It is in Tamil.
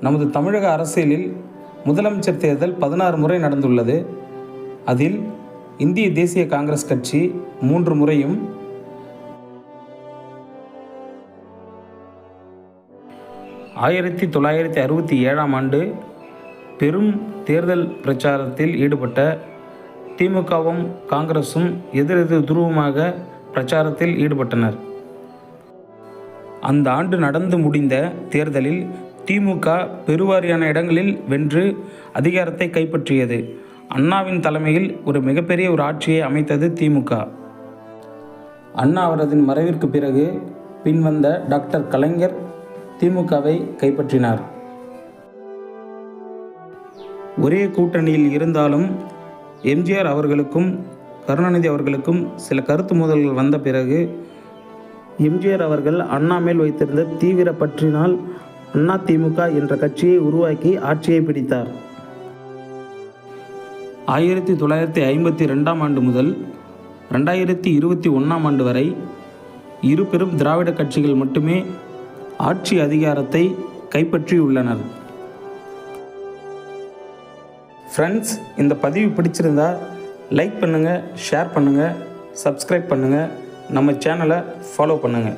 நமது தமிழக அரசியலில் முதலமைச்சர் தேர்தல் 16 முறை நடந்துள்ளது. அதில் இந்திய தேசிய காங்கிரஸ் கட்சி 3 முறையும், ஆயிரத்தி 1967ஆம் ஆண்டு பெரும் தேர்தல் பிரச்சாரத்தில் ஈடுபட்ட திமுகவும் காங்கிரசும் எதிரெதிர் துருவமாக பிரச்சாரத்தில் ஈடுபட்டனர். அந்த ஆண்டு நடந்து முடிந்த தேர்தலில் திமுக பெருவாரியான இடங்களில் வென்று அதிகாரத்தை கைப்பற்றியது. அண்ணாவின் தலைமையில் ஒரு மிகப்பெரிய ஆட்சியை அமைத்தது திமுக. அண்ணா அவரது மறைவிற்கு பிறகு பின்வந்த டாக்டர் கலைஞர் திமுகவை கைப்பற்றினார். ஒரே கூட்டணியில் இருந்தாலும் எம்ஜிஆர் அவர்களுக்கும் கருணாநிதி அவர்களுக்கும் சில கருத்து மோதல்கள் வந்த பிறகு எம்ஜிஆர் அவர்கள் அண்ணா மேல் வைத்திருந்த தீவிர பற்றினால் அண்ணா திமுக என்ற கட்சியை உருவாக்கி ஆட்சியை பிடித்தார். 1952ஆம் ஆண்டு முதல் 2021ஆம் ஆண்டு வரை இரு பெரும் திராவிட கட்சிகள் மட்டுமே ஆட்சி அதிகாரத்தை கைப்பற்றியுள்ளனர். ஃப்ரெண்ட்ஸ், இந்த பதிவு பிடிச்சிருந்தா லைக் பண்ணுங்கள், ஷேர் பண்ணுங்கள், சப்ஸ்கிரைப் பண்ணுங்கள், நம்ம சேனலை ஃபாலோ பண்ணுங்கள்.